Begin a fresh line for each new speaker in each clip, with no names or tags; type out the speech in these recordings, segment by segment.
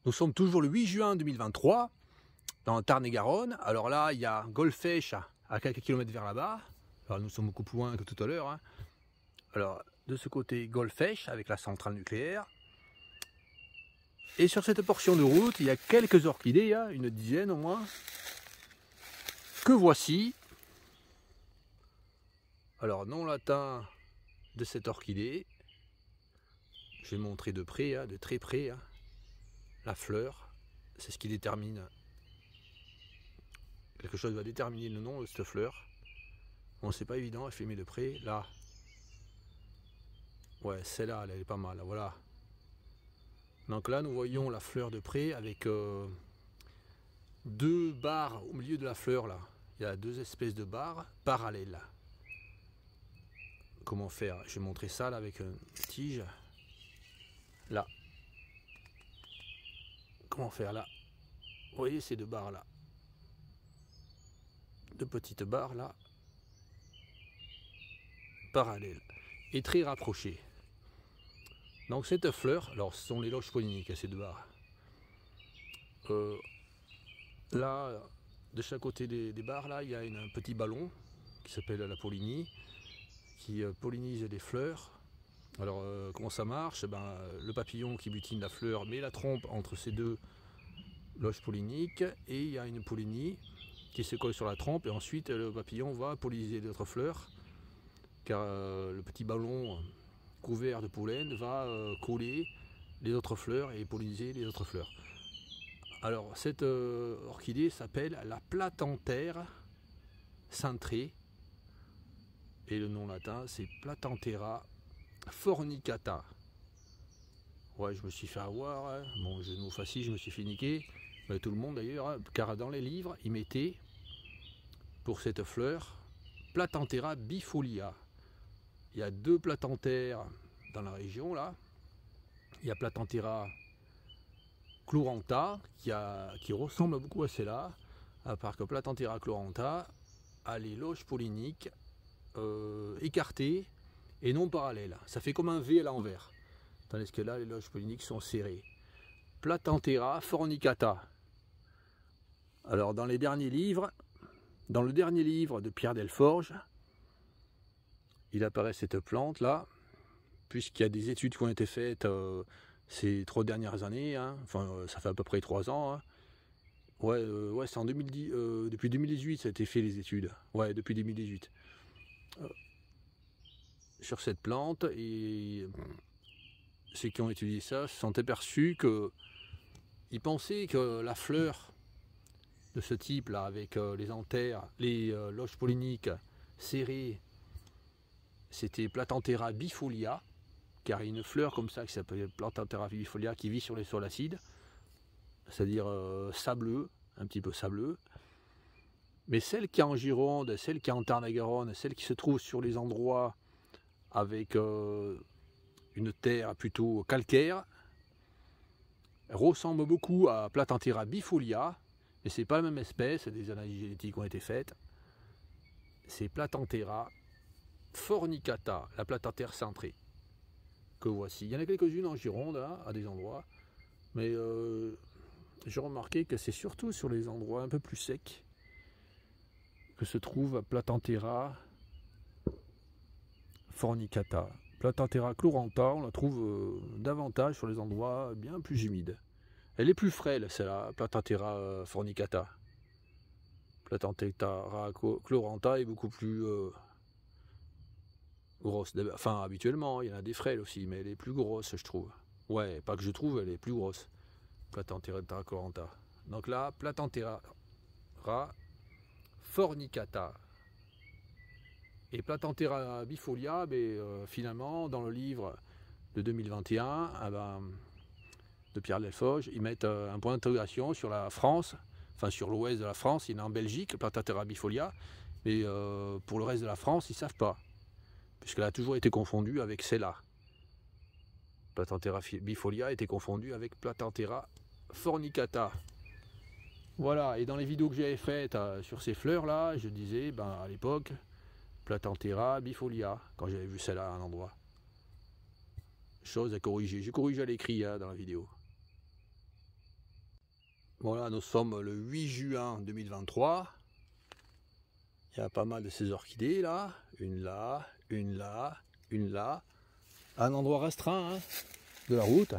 Nous sommes toujours le 8 juin 2023, dans le Tarn-et-Garonne. Alors là, il y a Golfech à quelques kilomètres vers là-bas. Alors nous sommes beaucoup plus loin que tout à l'heure. Hein. Alors, de ce côté, Golfech avec la centrale nucléaire. Et sur cette portion de route, il y a quelques orchidées, hein, une dizaine au moins, que voici. Alors, nom latin de cette orchidée, je vais montrer de près, hein, de très près, hein, la fleur. C'est ce qui détermine. Quelque chose va déterminer le nom de cette fleur. Bon, c'est pas évident à filmer de près. Là, ouais, celle-là, elle est pas mal. Voilà. Donc là, nous voyons la fleur de près avec deux barres au milieu de la fleur. Là, il y a deux espèces de barres parallèles. Comment faire? Je vais montrer ça là avec une tige. Là. Comment faire là? Vous voyez ces deux barres là? Deux petites barres là, parallèles et très rapprochées. Donc cette fleur, alors ce sont les loges polliniques, ces deux barres. Là, de chaque côté des barres là, il y a un petit ballon qui s'appelle la pollinie, qui pollinise les fleurs. Alors comment ça marche? Le papillon qui butine la fleur met la trompe entre ces deux loges polliniques et il y a une pollinie qui se colle sur la trompe et ensuite le papillon va polliniser d'autres fleurs car le petit ballon couvert de pollen va coller les autres fleurs et polliniser les autres fleurs. Alors cette orchidée s'appelle la Platanthère cintrée et le nom latin c'est Platanthera fornicata. Ouais, je me suis fait avoir, hein. Bon, jeu de mots facile, je me suis fait niquer, mais tout le monde d'ailleurs, hein, car dans les livres, ils mettaient pour cette fleur Platanthera bifolia. Il y a deux platanthères dans la région là. Il y a Platanthera chlorantha qui ressemble beaucoup à celle-là, à part que Platanthera chlorantha a les loges polliniques écartées et non parallèles. Ça fait comme un V à l'envers. Tandis que là, les loges polliniques sont serrées. Platanthera fornicata. Alors, dans le dernier livre de Pierre Delforge, il apparaît cette plante là, puisqu'il y a des études qui ont été faites ces 3 dernières années, hein. Enfin ça fait à peu près 3 ans. Hein. Ouais, c'est en 2010, depuis 2018 ça a été fait les études. Ouais, depuis 2018. Sur cette plante, et ceux qui ont étudié ça se sont aperçus qu'ils pensaient que la fleur de ce type là, avec les anthères, les loges polliniques serrées, c'était Platanthera bifolia, car il y a une fleur comme ça qui s'appelle Platanthera bifolia qui vit sur les sols acides, c'est-à-dire sableux, un petit peu sableux. Mais celle qui est en Gironde, celle qui est en Tarn-et-Garonne, celle qui se trouve sur les endroits avec une terre plutôt calcaire, ressemble beaucoup à Platanthera bifolia, mais c'est pas la même espèce, des analyses génétiques ont été faites. C'est Platanthera fornicata, la platanthère cintrée, que voici. Il y en a quelques-unes en Gironde, hein, à des endroits, mais j'ai remarqué que c'est surtout sur les endroits un peu plus secs que se trouve Platanthera fornicata. Platanthera chlorantha, on la trouve davantage sur les endroits bien plus humides. Elle est plus frêle, celle-là, Platanthera fornicata. Platanthera chlorantha est beaucoup plus grosse. Enfin, habituellement, il y en a des frêles aussi, mais elle est plus grosse, je trouve. Ouais, pas que je trouve, elle est plus grosse. Platanthera chlorantha. Donc là, Platanthera fornicata. Et Platanthera bifolia, finalement, dans le livre de 2021, de Pierre Delforge, ils mettent un point d'interrogation sur la France, enfin sur l'ouest de la France. Il y en a en Belgique, Platanthera bifolia, mais pour le reste de la France, ils ne savent pas, puisqu'elle a toujours été confondue avec celle-là. Platanthera bifolia a été confondue avec Platanthera fornicata. Voilà, et dans les vidéos que j'avais faites sur ces fleurs-là, je disais, à l'époque, Platanthera bifolia, quand j'avais vu celle-là à un endroit. Chose à corriger. J'ai corrigé à l'écrit dans la vidéo. Voilà, nous sommes le 8 juin 2023. Il y a pas mal de ces orchidées là. Une là, une là, une là. À un endroit restreint hein, de la route.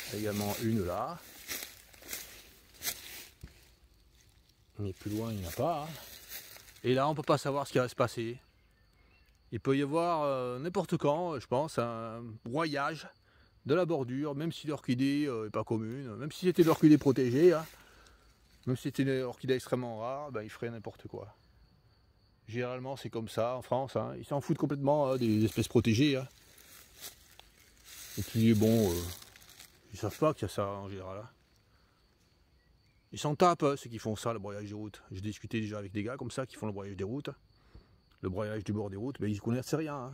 Il y a également une là. Mais plus loin, il n'y en a pas. Hein. Et là, on ne peut pas savoir ce qui va se passer. Il peut y avoir n'importe quand, je pense, un broyage de la bordure, même si l'orchidée n'est pas commune, même si c'était l'orchidée protégée, hein, même si c'était une orchidée extrêmement rare, ben, il ferait n'importe quoi. Généralement, c'est comme ça en France, hein, ils s'en foutent complètement des espèces protégées. Hein. Et puis, bon, ils savent pas qu'il y a ça en général. Hein. Ils s'en tapent, hein, ceux qui font ça, le broyage des routes. J'ai discuté déjà avec des gars comme ça qui font le broyage des routes. Le broyage du bord des routes, mais ils ne connaissent rien. Hein.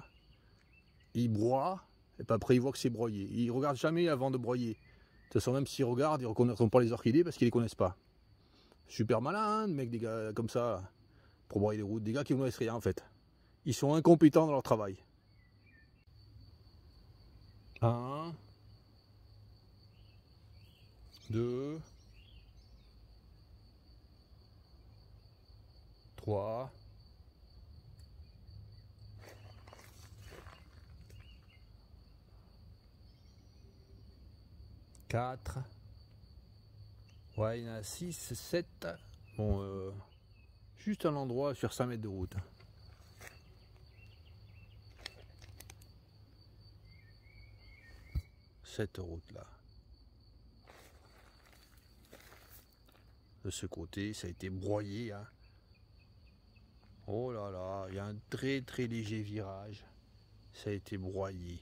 Ils broient, et puis après ils voient que c'est broyé. Ils ne regardent jamais avant de broyer. De toute façon, même s'ils regardent, ils ne reconnaîtront pas les orchidées parce qu'ils ne les connaissent pas. Super malin, hein, mec, des gars comme ça, pour broyer les routes. Des gars qui ne connaissent rien en fait. Ils sont incompétents dans leur travail. 1, 2, 3, 4. Ouais, il y en a 6, 7. Bon, juste un endroit sur 5 mètres de route. Cette route là. De ce côté, ça a été broyé. Hein. Oh là là, il y a un très très léger virage. Ça a été broyé.